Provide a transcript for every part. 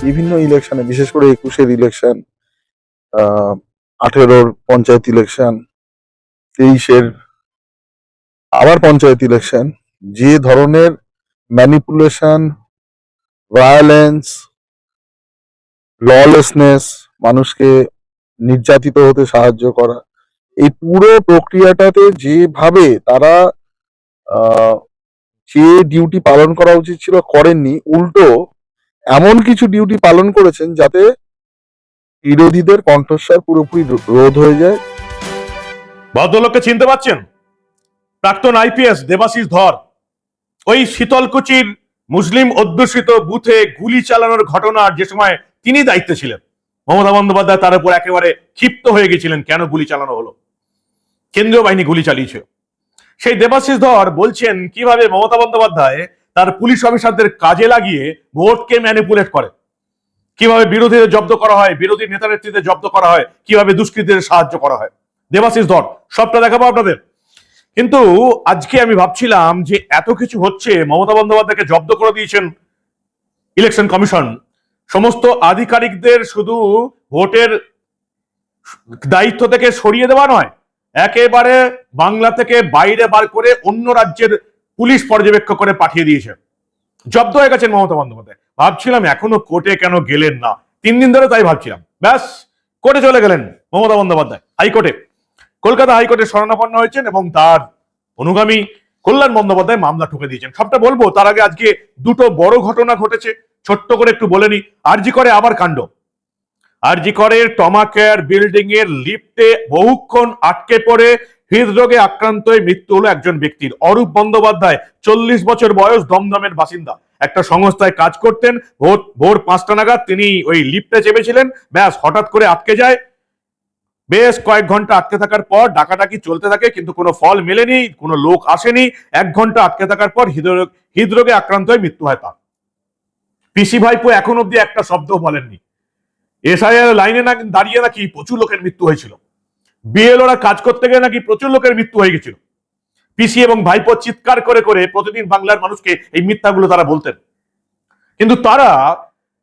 বিভিন্ন ইলেকশনে, বিশেষ করে 21-এর ইলেকশন, 18-র পঞ্চায়েত ইলেকশন, 23-এর আবার পঞ্চায়েত ইলেকশন, যে ধরনের ম্যানিপুলেশন, ভায়োলেন্স, ললেসনেস, মানুষকে নির্যাতিত হতে সাহায্য করা, এই পুরো প্রক্রিয়াটাতে যেভাবে তারা আহ, যে ডিউটি পালন করা উচিত ছিল করেননি, উল্টো এমন কিছু ডিউটি পালন করেছেন যাতে বিরোধীদের কণ্ঠস্বর পুরোপুরি রোধ হয়ে যায়। ভদ্রলোককে চিনতে পারছেন? প্রাক্তন আইপিএস দেবাশিস ধর ওই শীতলকুচির মুসলিম অধ্যুষিত বুথে গুলি চালানোর ঘটনার যে সময় তিনি দায়িত্বে ছিলেন, মমতা বন্দ্যোপাধ্যায় তার উপর একেবারে ক্ষিপ্ত হয়ে গেছিলেন কেন গুলি চালানো হলো, কেন্দ্রীয় বাহিনী গুলি চালিয়েছে। সেই দেবাশিস ধর বলছেন কিভাবে মমতা বন্দ্যোপাধ্যায় তার পুলিশ অফিসারদের কাজে লাগিয়ে ভোটকে ম্যানিপুলেট করে, কিভাবে বিরোধীদের জব্দ করা হয়, বিরোধী নেতা নেত্রীদের জব্দ করা হয়, কিভাবে দুষ্কৃতীদের সাহায্য করা হয়। দেবাশিস ধর সবটা দেখাবো আপনাদের। কিন্তু আজকে আমি ভাবছিলাম যে এত কিছু হচ্ছে, মমতা বন্দ্যোপাধ্যায়কে জব্দ করে দিয়েছেন ইলেকশন কমিশন, সমস্ত আধিকারিকদের শুধু ভোটের দায়িত্ব থেকে সরিয়ে দেওয়া নয়, একেবারে বাংলা থেকে বাইরে বার করে অন্য রাজ্যের পুলিশ পর্যবেক্ষক করে পাঠিয়ে দিয়েছে, জব্দ হয়ে গেছেন মমতা বন্দ্যোপাধ্যায়। ভাবছিলাম এখনো কোর্টে কেন গেলেন না, 3 দিন ধরে তাই ভাবছিলাম। ব্যাস, কোর্টে চলে গেলেন মমতা বন্দ্যোপাধ্যায়, হাইকোর্টে, কলকাতা হাইকোর্টে শরণাপন্ন হয়েছেন এবং তার অনুগামী কল্যাণ বন্দ্যোপাধ্যায় মামলা ঠুকে দিয়েছেন। সবটা বলবো, তার আগে আজকে দুটো বড় ঘটনা ঘটেছে, ছোট্ট করে একটু বলে নি। আরজি করে আবার কাণ্ড, আরজি করে ট্রমা কেয়ার বিল্ডিং এর লিফটে বহুক্ষণ আটকে পড়ে হৃদরোগে আক্রান্ত হয়ে মৃত্যু হলো একজন ব্যক্তির। অরূপ বন্দ্যোপাধ্যায়, 40 বছর বয়স, দমদমের বাসিন্দা, একটা সংস্থায় কাজ করতেন। ভোর 5টা নাগাদ তিনি ওই লিফটে চেপেছিলেন, ব্যাস হঠাৎ করে আটকে যায়। বেশ কয়েক ঘন্টা আটকে থাকার পর ডাকাডাকি চলতে থাকে, কিন্তু কোনো ফল মেলেনি, কোনো লোক আসেনি। 1 ঘন্টা আটকে থাকার পর হৃদরোগে আক্রান্ত হয়ে মৃত্যু হয় তার। পিসি ভাইপো এখন অব্দি একটা শব্দ বলেননি। এসআইআর লাইনে না দাঁড়িয়ে নাকি প্রচুর লোকের মৃত্যু হয়েছিল, বিএলওরা কাজ করতে গিয়ে নাকি প্রচুর লোকের মৃত্যু হয়ে গেছিল। পিসি এবং ভাইপো চিৎকার করে করে প্রতিদিন বাংলার মানুষকে এই মিথ্যাগুলো তারা বলতেন। কিন্তু তারা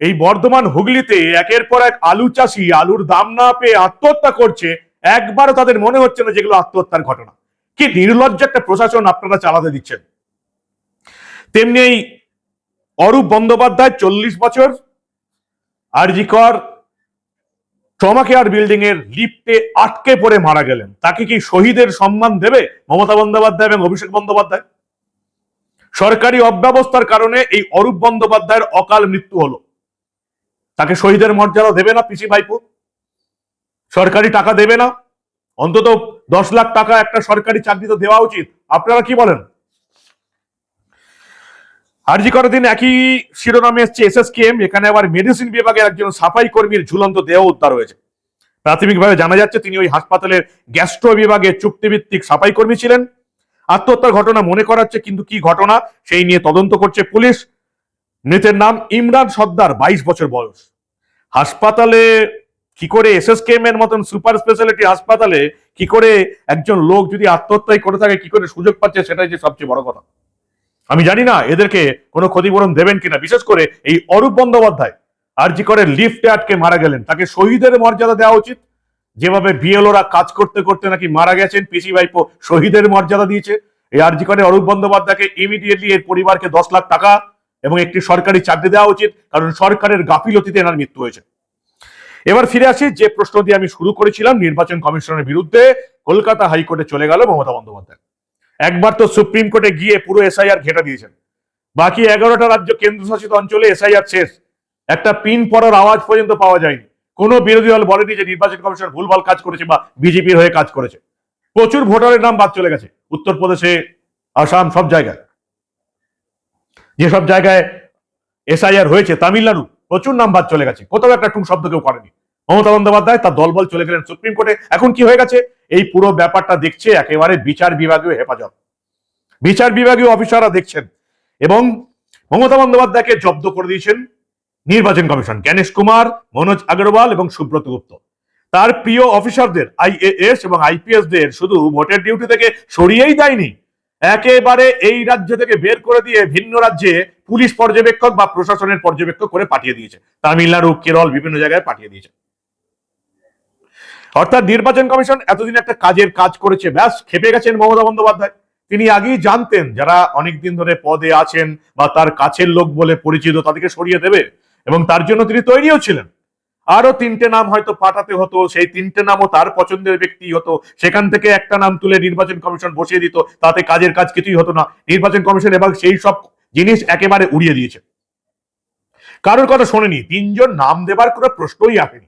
এই বর্ধমান হুগলিতে একের পর এক আলু চাষি আলুর দাম না পেয়ে আত্মহত্যা করছে, একবারও তাদের মনে হচ্ছে না যেগুলো আত্মহত্যার ঘটনা। কি নির্লজ্জ একটা প্রশাসন আপনারা চালাতে দিচ্ছেন। তেমনি এই অরূপ বন্দ্যোপাধ্যায় 40 বছর, আরজি কর ট্রমা কেয়ার বিল্ডিং এর লিফটে আটকে পড়ে মারা গেলেন। তাকে কি শহীদের সম্মান দেবে মমতা বন্দ্যোপাধ্যায় এবং অভিষেক বন্দ্যোপাধ্যায়? সরকারি অব্যবস্থার কারণে এই অরূপ বন্দ্যোপাধ্যায়ের অকাল মৃত্যু হলো, তাকে শহীদের মর্যাদা দেবে না পিসি ভাইপো? সরকারি টাকা দেবে না? অন্তত 10 লাখ টাকা একটা সরকারি চাকরিতে দেওয়া উচিত। আপনারা কি বলেন? আরজি করার দিন একই শিরোনামে এসছে এসএসকেএম, এখানে আবার মেডিসিন বিভাগের একজন সাফাই কর্মীর ঝুলন্ত দেহ উদ্ধার হয়েছে। প্রাথমিকভাবে জানা যাচ্ছে তিনি ওই হাসপাতালের গ্যাস্ট্রো বিভাগে চুক্তিভিত্তিক সাফাই কর্মী ছিলেন। আত্মহত্যার ঘটনা মনে করাচ্ছে, কিন্তু কি ঘটনা সেই নিয়ে তদন্ত করছে পুলিশ। মৃতের নাম ইমরান সর্দার, 22 বছর বয়স। হাসপাতালে কি করে, এসএসকেএম এর মতন সুপার স্পেশালিটি হাসপাতালে কি করে একজন লোক যদি আত্মহত্যাই করে থাকে, কি করে সুযোগ পাচ্ছে, সেটাই যে সবচেয়ে বড় কথা। আমি জানি না এদেরকে কোনো ক্ষতিপূরণ দেবেন কিনা। বিশেষ করে এই অরূপ বন্দ্যোপাধ্যায় আরজি করে লিফটে আটকে মারা গেলেন, তাকে শহীদের মর্যাদা দেওয়া উচিত। যেভাবে বিএলওরা কাজ করতে করতে নাকি মারা গেছেন, পিসি ভাইপো শহীদের মর্যাদা দিয়েছে। এই আরজি করে অরূপ বন্দ্যোপাধ্যায়কে ইমিডিয়েটলি এর পরিবারকে 10 লাখ টাকা এবং একটি সরকারি চাকরি দেওয়া উচিত, কারণ সরকারের গাফিলতিতে এনার মৃত্যু হয়েছে। এবার ফিরে আসি যে প্রশ্ন দিয়ে আমি শুরু করেছিলাম, নির্বাচন কমিশনের বিরুদ্ধে কলকাতা হাইকোর্টে চলে গেল মমতা বন্দ্যোপাধ্যায়। একবার তো সুপ্রিম কোর্টে গিয়ে পুরো এসআইআর ঘেটা দিয়েছেন, বাকি 11টা রাজ্য কেন্দ্রশাসিত অঞ্চলে এসআইআর শেষ, একটা পিন পড়ার আওয়াজ পর্যন্ত পাওয়া যায়নি। কোনো বিরোধী দল বলেনি যে নির্বাচন কমিশন ভুলভাল কাজ করেছে বা বিজেপির হয়ে কাজ করেছে। প্রচুর ভোটারের নাম বাদ চলে গেছে, উত্তরপ্রদেশে, আসাম, সব জায়গায়, যেসব জায়গায় এসআইআর হয়েছে, তামিলনাড়ু, প্রচুর নাম বাদ চলে গেছে। কোথাও একটা টুং শব্দ কেউ করেনি। মমতা বন্দ্যোপাধ্যায় তার দলবল চলে গেলেন সুপ্রিম কোর্টে। এখন কি হয়ে গেছে, এই পুরো ব্যাপারটা দেখছে একেবারে বিচার বিভাগীয় হেফাজত, বিচার বিভাগীয় অফিসাররা দেখছেন, এবং মমতা বন্দ্যোপাধ্যায়কে জব্দ করে দিয়েছেন নির্বাচন কমিশন। জ্ঞানেশ কুমার, মনোজ আগরওয়াল এবং সুব্রত গুপ্ত, তার প্রিয় অফিসারদের, আইএএস এবং আইপিএস দের শুধু ভোটের ডিউটি থেকে সরিয়েই দেয়নি, একেবারে এই রাজ্য থেকে বের করে দিয়ে ভিন্ন রাজ্যে পুলিশ পর্যবেক্ষক বা প্রশাসনের পর্যবেক্ষক করে পাঠিয়ে দিয়েছে, তামিলনাড়ু, কেরল, বিভিন্ন জায়গায় পাঠিয়ে দিয়েছে। অর্থাৎ নির্বাচন কমিশন এতদিন একটা কাজের কাজ করেছে, ব্যাস খেপে গেছেন মমতা বন্দ্যোপাধ্যায়। তিনি আগেই জানতেন যারা অনেকদিন ধরে পদে আছেন বা তার কাছের লোক বলে পরিচিত তাদেরকে সরিয়ে দেবে, এবং তার জন্য তিনি তৈরিও ছিলেন। আরো 3টে নাম হয়তো পাঠাতে হতো, সেই 3টে নামও তার পছন্দের ব্যক্তি হতো, সেখান থেকে একটা নাম তুলে নির্বাচন কমিশন বসিয়ে দিত, তাতে কাজের কাজ কিছুই হতো না। নির্বাচন কমিশন এবার সেই সব জিনিস একেবারে উড়িয়ে দিয়েছে, কারোর কথা শোনেনি। 3জন নাম দেবার কোনো প্রশ্নই আসেনি।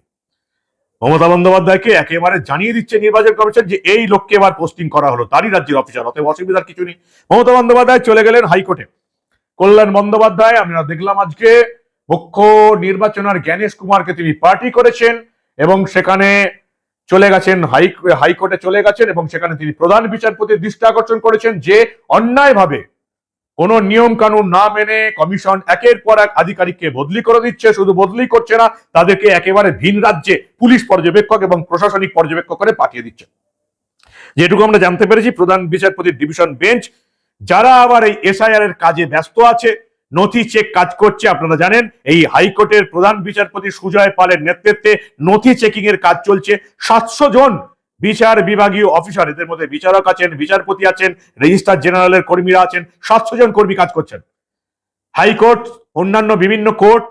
মমতা বন্দ্যোপাধ্যায়কে একেবারে জানিয়ে দিচ্ছে নির্বাচন কমিশন যে এই লোককে এবার পোস্টিং করা হলো, তারই রাজ্যের অফিসার, অতএব অসুবিধার কিছু নেই। মমতা বন্দ্যোপাধ্যায় চলে গেলেন হাইকোর্টে। কল্যাণ বন্দ্যোপাধ্যায়, আমরা দেখলাম আজকে মুখ্য নির্বাচন আর জ্ঞানেশ কুমারকে তিনি পার্টি করেছেন এবং সেখানে চলে গেছেন হাইকোর্টে চলে গেছেন, এবং সেখানে তিনি প্রধান বিচারপতির দৃষ্টি আকর্ষণ করেছেন যে অন্যায়ভাবে কোন নিয়ম কানুন না মেনে কমিশন একের পর এক আধিকারিককে বদলি করে দিচ্ছে। শুধু বদলি করছে না, তাদেরকে একেবারে ভিন রাজ্যে পুলিশ পর্যবেক্ষক এবং প্রশাসনিক পর্যবেক্ষক করে পাঠিয়ে দিচ্ছে। যেটুকু আমরা জানতে পেরেছি, প্রধান বিচারপতির ডিভিশন বেঞ্চ যারা আবার এই এসআইআর এর কাজে ব্যস্ত আছে, নথি চেক কাজ করছে। আপনারা জানেন এই হাইকোর্টের প্রধান বিচারপতি সুজয় পালের নেতৃত্বে নথি চেকিং এর কাজ চলছে। 700 জন বিচার বিভাগীয় অফিসার, এদের মধ্যে বিচারক আছেন, বিচারপতি আছেন, রেজিস্ট্রার জেনারেলের কর্মীরা আছেন, 700 জন কর্মী কাজ করছেন। হাইকোর্ট, অন্যান্য বিভিন্ন কোর্ট,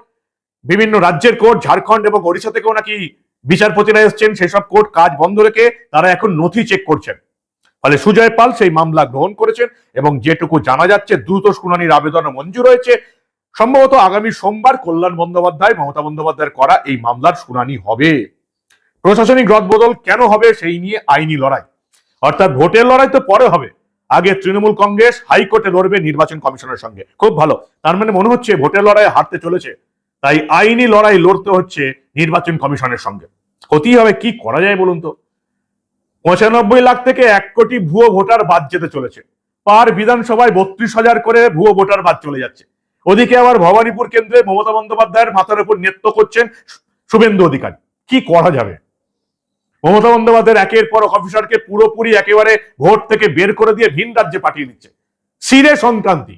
বিভিন্ন রাজ্যের কোর্ট, ঝাড়খণ্ড এবং ওড়িশা থেকেও নাকি বিচারপতিরা এসছেন, সেসব কোর্ট কাজ বন্ধ রেখে তারা এখন নথি চেক করছেন। ফলে সুজয় পাল সেই মামলা গ্রহণ করেছেন এবং যেটুকু জানা যাচ্ছে দ্রুত শুনানির আবেদন মঞ্জুর হয়েছে। সম্ভবত আগামী সোমবার কল্যাণ বন্দ্যোপাধ্যায়, মমতা বন্দ্যোপাধ্যায়ের করা এই মামলার শুনানি হবে। প্রশাসনিক রদবদল কেন হবে সেই নিয়ে আইনি লড়াই, অর্থাৎ ভোটের লড়াই তো পরে হবে। আগে তৃণমূল কংগ্রেস হাইকোর্টে লড়বে নির্বাচন কমিশনের সঙ্গে। খুব ভালো, তার মানে মনে হচ্ছে ভোটের লড়াই হারতে চলেছে, তাই আইনি লড়াই লড়তে হচ্ছে নির্বাচন কমিশনের সঙ্গে। ক্ষতি হবে, কি করা যায় বলুন তো? 95 লাখ থেকে 1 কোটি ভুয়ো ভোটার বাদ যেতে চলেছে। পার বিধানসভায় 32,000 করে ভুয়ো ভোটার বাদ চলে যাচ্ছে। ওদিকে আবার ভবানীপুর কেন্দ্রে মমতা বন্দ্যোপাধ্যায়ের মাথার উপর নৃত্য করছেন শুভেন্দু অধিকারী। কি করা যাবে? মমতা বন্দ্যোপাধ্যায়ের একের পর অফিসারকে পুরোপুরি একেবারে ভোট থেকে বের করে দিয়ে ভিন রাজ্যে পাঠিয়ে দিচ্ছে। সিরে সংক্রান্তি,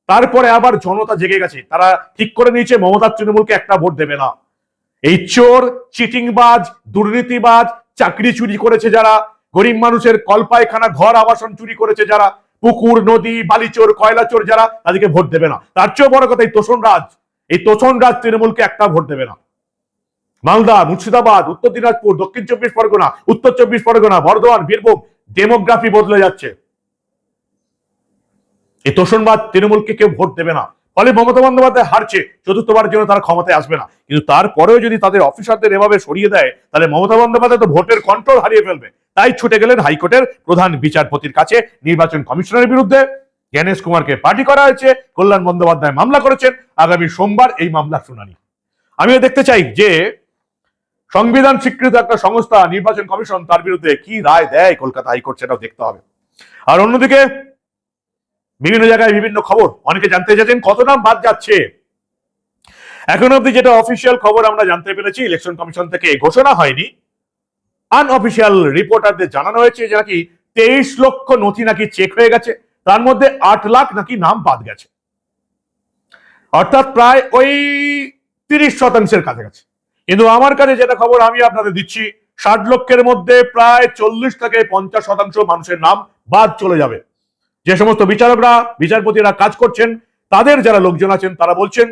তারপরে আবার জনতা জেগে গেছে, তারা ঠিক করে নিয়েছে মমতার তৃণমূলকে একটা ভোট দেবে না। এই চোর, চিটিংবাজ, দুর্নীতিবাজ, চাকরি চুরি করেছে যারা, গরিব মানুষের কলপায়খানা, ঘর, আবাসন চুরি করেছে যারা, পুকুর, নদী, বালিচোর, কয়লা চোর যারা, তাদেরকে ভোট দেবে না। তার চেয়েও বড় কথা, এই তোষণ রাজ তৃণমূলকে একটা ভোট দেবে না। মালদা, মুর্শিদাবাদ, উত্তর দিনাজপুর, দক্ষিণ 24 পরগনা, উত্তর 24 পরগনা, বর্ধমান, বীরভূম, ডেমোগ্রাফি বদলে যাচ্ছে। এই তোষণবাদ তৃণমূলকে কেউ ভোট দেবে না। ফলে মমতা বন্দ্যোপাধ্যায় হারছে, চতুর্থবারের জন্য তারা ক্ষমতায় আসবে না। কিন্তু তারপরেও যদি তাদের অফিসারদের এভাবে সরিয়ে দেয়, তাহলে মমতা বন্দ্যোপাধ্যায় তো ভোটের কন্ট্রোল হারিয়ে ফেলবে। তাই ছুটে গেলেন হাইকোর্টের প্রধান বিচারপতির কাছে নির্বাচন কমিশনের বিরুদ্ধে। জ্ঞানেশ কুমারকে পার্টি করা হয়েছে, কল্যাণ বন্দ্যোপাধ্যায় মামলা করেছেন, আগামী সোমবার এই মামলার শুনানি। আমিও দেখতে চাই যে সংবিধান স্বীকৃত একটা সংস্থা নির্বাচন কমিশন, তার বিরুদ্ধে কি রায় দেয় কলকাতা হাইকোর্ট, সেটাও দেখতে হবে। আর অন্যদিকে বিভিন্ন জায়গায় বিভিন্ন খবর, অনেকে জানতে চাইছেন কত নাম বাদ যাচ্ছে। এখন অব্দি যেটা অফিসিয়াল খবর আমরা জানতে পেরেছি, ইলেকশন কমিশন থেকে ঘোষণা হয়নি, আনঅফিসিয়াল রিপোর্টারদের জানানো হয়েছে যে নাকি 23 লক্ষ নথি নাকি চেক হয়ে গেছে, তার মধ্যে 8 লাখ নাকি নাম বাদ গেছে, অর্থাৎ প্রায় ওই 30% কাছাকাছি। কিন্তু আমার কাছে যেটা খবর আমি আপনাদের দিচ্ছি, 60 লক্ষের মধ্যে প্রায় 40 থেকে 50% মানুষের নাম বাদ চলে যাবে। যে সমস্ত বিচারকরা, বিচারপতিরা কাজ করছেন, তাদের যারা লোকজন আছেন তারা বলছেন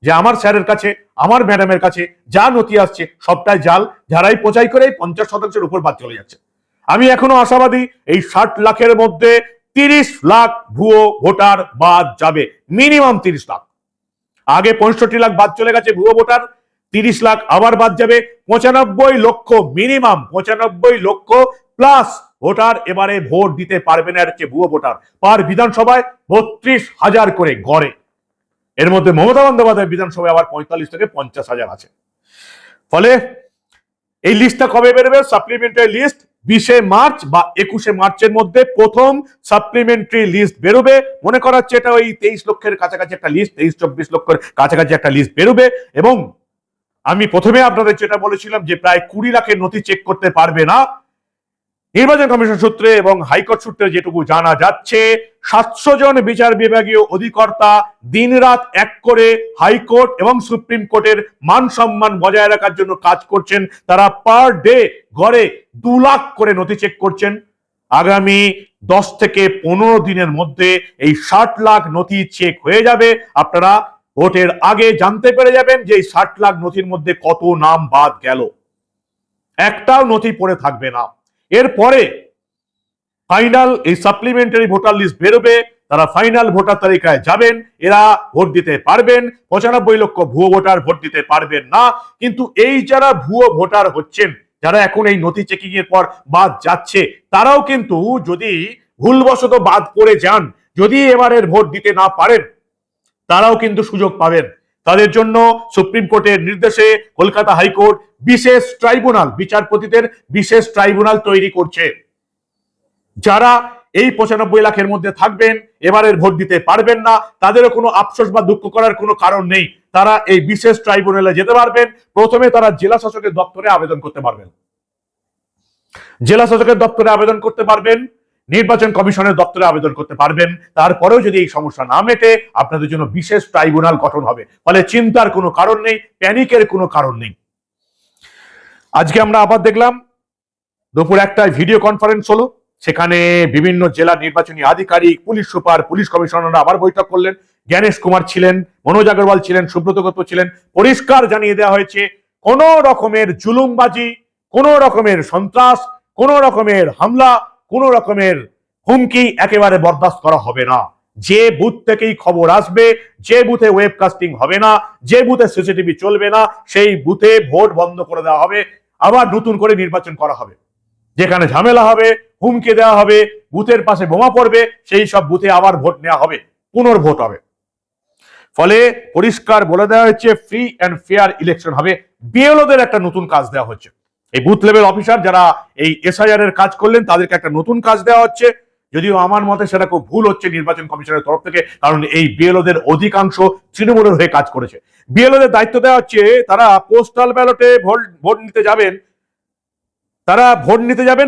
যে আমার স্যারের কাছে, আমার ম্যাডামের কাছে যা নথি আসছে সবটাই জাল, যারাই পোঁচাই করে 50%-এর উপর বাদ চলে যাচ্ছে। আমি এখনো আশাবাদী এই 60 লাখের মধ্যে 30 লাখ ভুয়ো ভোটার বাদ যাবে, মিনিমাম 30 লাখ। আগে 65 লাখ বাদ চলে গেছে ভুয়ো ভোটার, 30 লাখ আবার বাদ যাবে। 95 লক্ষ, মিনিমাম 95 লক্ষ প্লাস ভোটার এবারে ভোট দিতে পারবে না। হচ্ছে ভুয়ো ভোটার পার বিধানসভায় 32,000 করে গড়ে। এর মধ্যে মমতা বন্দ্যোপাধ্যায় বিধানসভায় আবার 45 থেকে 50,000 আছে। ফলে এই লিস্টটা কবে বেরোবে? সাপ্লিমেন্টারি লিস্ট 20 মার্চ বা 21 মার্চের মধ্যে প্রথম সাপ্লিমেন্টারি লিস্ট বেরোবে। মনে করা হচ্ছে এটা ওই 23 লক্ষের কাছাকাছি একটা লিস্ট, 23-24 লক্ষের কাছাকাছি একটা লিস্ট বেরোবে। এবং আমি প্রথমে আপনাদের যেটা বলেছিলাম যে প্রায় 20 লাখের নথি চেক করতে পারবে না, নির্বাচন কমিশন সূত্রে এবং হাইকোর্ট সূত্রে যেটুকু জানা যাচ্ছে, 700 জন বিচার বিভাগীয় অধিকর্তা দিনরাত এক করে হাইকোর্ট এবং সুপ্রিম কোর্টের মান সম্মান বজায় রাখার জন্য কাজ করছেন। তারা পার ডে গড়ে 2 লাখ করে নথি চেক করছেন। আগামী 10 থেকে 15 দিনের মধ্যে এই 60 লাখ নথি চেক হয়ে যাবে। আপনারা ভোটের আগে জানতে পেরে যাবেন যে এই 60 লাখ নথির মধ্যে কত নাম বাদ গেল। একটাও নথি পড়ে থাকবে না। এরপরে ফাইনাল এই সাপ্লিমেন্টারি ভোটার লিস্ট বেরোবে, তারা ফাইনাল ভোটার তালিকায় যাবেন, এরা ভোট দিতে পারবেন। 95 লক্ষ ভুয়ো ভোটার ভোট দিতে পারবেন না। কিন্তু এই যারা ভুয়ো ভোটার হচ্ছেন, যারা এখন এই নথি চেকিং এর পর বাদ যাচ্ছে, তারাও কিন্তু যদি ভুলবশত বাদ পড়ে যান, যদি এবারের ভোট দিতে না পারেন, তারাও কিন্তু সুযোগ পাবেন। তাদের জন্য সুপ্রিম কোর্টের নির্দেশে কলকাতা হাইকোর্ট বিশেষ ট্রাইব্যুনাল, বিচারপতিদের বিশেষ ট্রাইব্যুনাল তৈরি করছে। যারা এই 95 লাখের মধ্যে থাকবেন, এবারের ভোট দিতে পারবেন না, তাদেরও কোনো আফসোস বা দুঃখ করার কোনো কারণ নেই। তারা এই বিশেষ ট্রাইব্যুনালে যেতে পারবেন। প্রথমে তারা জেলা শাসকের দপ্তরে আবেদন করতে পারবেন, জেলা শাসকের দপ্তরে আবেদন করতে পারবেন, নির্বাচন কমিশনের দপ্তরে আবেদন করতে পারবেন। তারপরেও যদি এই সমস্যা না মেটে, আপনাদের জন্য বিশেষ ট্রাইব্যুনাল গঠন হবে। ফলে চিন্তার কোনো কারণ নেই, প্যানিকের কোনো কারণ নেই। আজকে আমরা আবার দেখলাম দুপুর 1টায় ভিডিও কনফারেন্স হলো, সেখানে বিভিন্ন জেলা নির্বাচনী আধিকারিক, পুলিশ সুপার, পুলিশ কমিশনাররা আবার বৈঠক করলেন। জ্ঞানেশ কুমার ছিলেন, মনোজ আগরওয়াল ছিলেন, সুব্রত গুপ্ত ছিলেন। পরিষ্কার জানিয়ে দেওয়া হয়েছে, কোন রকমের জুলুমবাজি, কোন রকমের সন্ত্রাস, কোন রকমের হামলা, কোন রকমের হুমকি একেবারে বরদাস্ত করা হবে না। যে বুথ থেকেই খবর আসবে, যে বুথে ওয়েবকাস্টিং হবে না, যে বুথে সিসিটিভি চলবে না, সেই বুথে ভোট বন্ধ করে দেওয়া হবে। আবার নতুন করে নির্বাচন করা হবে। যেখানে ঝামেলা হবে, হুমকি দেওয়া হবে, বুথের পাশে বোমা পড়বে, সেই সব বুথে আবার ভোট নেওয়া হবে, পুনর্ভোট হবে। ফলে পরিষ্কার বলে দেওয়া হচ্ছে, ফ্রি অ্যান্ড ফেয়ার ইলেকশন হবে। বিএলওদের একটা নতুন কাজ দেওয়া হচ্ছে। এই বুথ লেভেল অফিসার যারা এই এসআইআর এর কাজ করলেন, তাদেরকে একটা নতুন কাজ দেওয়া হচ্ছে। যদিও আমার মতে সেটা খুব ভুল হচ্ছে নির্বাচন কমিশনের তরফ থেকে, কারণ এই বিএলওদের অধিকাংশ তৃণমূলের হয়ে কাজ করেছে। বিএলওদের দায়িত্ব দেওয়া হচ্ছে, তারা পোস্টাল ব্যালটে ভোট নিতে যাবেন। তারা ভোট নিতে যাবেন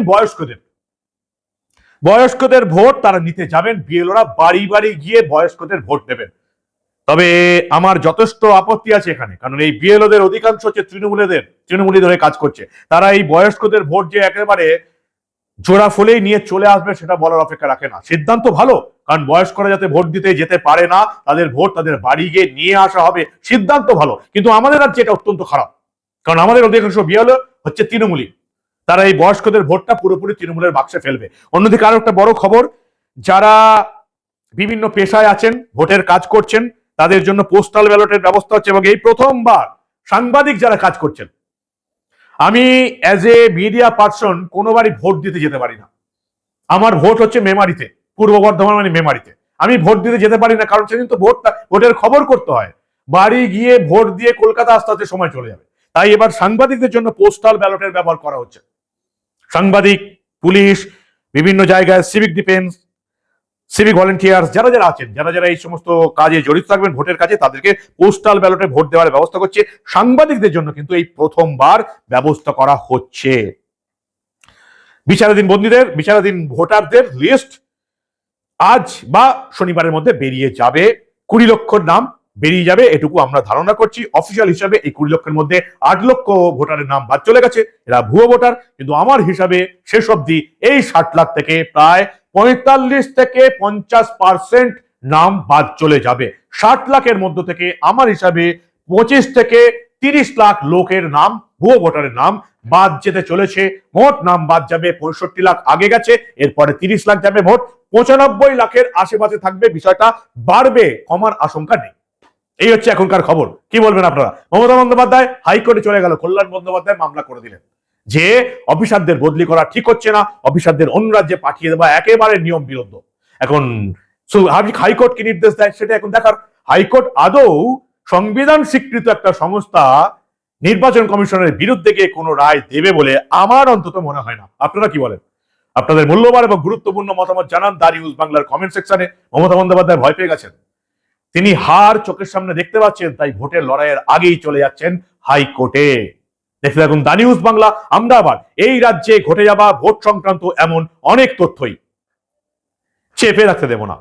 বয়স্কদের ভোট তারা নিতে যাবেন। বিএলওরা বাড়ি বাড়ি গিয়ে বয়স্কদের ভোট নেবেন। তবে আমার যথেষ্ট আপত্তি আছে এখানে, কারণ এই বিএলওদের অধিকাংশ হচ্ছে তৃণমূলীদের হয়ে কাজ করছে। তারা এই বয়স্কদের ভোট যে একেবারে জোড়া ফুলেই নিয়ে চলে আসবে, সেটা বলার অপেক্ষা রাখে না। সিদ্ধান্ত ভালো, কারণ বয়স্করা যাতে ভোট দিতে যেতে পারে না, তাদের ভোট তাদের বাড়ি গিয়ে নিয়ে আসা হবে, সিদ্ধান্ত ভালো। কিন্তু আমাদের রাজ্যে এটা অত্যন্ত খারাপ, কারণ আমাদের অধিকাংশ বিএলও হচ্ছে তৃণমূলী। তারা এই বয়স্কদের ভোটটা পুরোপুরি তৃণমূলের বাক্সে ফেলবে। অন্যদিকে আরো একটা বড় খবর, যারা বিভিন্ন পেশায় আছেন, ভোটের কাজ করছেন, তাদের জন্য পোস্টাল ব্যালটের ব্যবস্থা হচ্ছে। এবং এই প্রথমবার সাংবাদিক যারা কাজ করছেন, আমি অ্যাজ এ মিডিয়া পার্সন কোনোবারই ভোট দিতে যেতে পারি না। আমার ভোট হচ্ছে মেমারিতে, পূর্ব বর্ধমান মানে মেমারিতে। আমি ভোট দিতে যেতে পারি না, কারণ সেদিন তো ভোটের খবর করতে হয়। বাড়ি গিয়ে ভোট দিয়ে কলকাতা আসতে আসতে সময় চলে যাবে। তাই এবার সাংবাদিকদের জন্য পোস্টাল ব্যালটের ব্যবহার করা হচ্ছে। সাংবাদিক, পুলিশ, বিভিন্ন জায়গায় সিভিক ডিফেন্স, সিভিক ভলেন্টিয়ার্স যারা যারা আছেন, যারা এই সমস্ত কাজে জড়িত থাকবেন, ভোটের কাজে, তাদেরকে পোস্টাল ব্যালটে ভোট দেওয়ার ব্যবস্থা করছে। সাংবাদিকদের জন্য কিন্তু এই প্রথমবার ব্যবস্থা করা হচ্ছে। বিচারাধীন ভোটারদের লিস্ট আজ বা শনিবারের মধ্যে বেরিয়ে যাবে। 20 লক্ষ নাম বেরিয়ে যাবে, এটুকু আমরা ধারণা করছি। অফিসিয়াল হিসাবে এই 20 লক্ষের মধ্যে 8 লক্ষ ভোটারের নাম বাদ চলে গেছে, এরা ভুয়ো ভোটার। কিন্তু আমার হিসাবে শেষ অবধি এই 60 লাখ থেকে প্রায় 45 থেকে 50% নাম বাদ চলে যাবে। 60 লাখের মধ্য থেকে আমার হিসাবে 25 থেকে 30 লাখ লোকের নাম, ভুয়ো ভোটারের নাম বাদ যেতে চলেছে। মোট নাম বাদ যাবে 65 লাখ আগে গেছে, এরপরে 30 লাখ যাবে ভোট। 95 লাখের আশেপাশে থাকবে, বিষয়টা বাড়বে, কমার আশঙ্কা নেই। এই হচ্ছে এখনকার খবর। কি বলবেন আপনারা? মমতা বন্দ্যোপাধ্যায় হাইকোর্টে চলে গেল, কল্যাণ বন্দ্যোপাধ্যায় মামলা করে দিলেন যে অফিসারদের বদলি করা ঠিক হচ্ছে না, অফিসারদের অন্য রাজ্যে পাঠিয়ে দেওয়া একেবারে নিয়ম বিরুদ্ধ। এখন হাইকোর্ট কি নির্দেশ দেয় সেটা এখন দেখার। হাইকোর্ট আদৌ সংবিধান স্বীকৃত একটা সংস্থা নির্বাচন কমিশনের বিরুদ্ধে গিয়ে কোনো রায় দেবে বলে আমার অন্তত মনে হয় না। আপনারা কি বলেন? আপনাদের মূল্যবান এবং গুরুত্বপূর্ণ মতামত জানান দা নিউজ বাংলার কমেন্ট সেকশনে। মমতা বন্দ্যোপাধ্যায় ভয় পেয়ে গেছেন, তিনি হার চোখের সামনে দেখতে পাচ্ছেন, তাই ভোটের লড়াইয়ের আগেই চলে যাচ্ছেন হাইকোর্টে। দেখতে থাকুন দা নিউজ বাংলা। আমরা আবার এই রাজ্যে ঘটে যাওয়া ভোট সংক্রান্ত এমন অনেক তথ্যই চেপে রাখতে দেব না।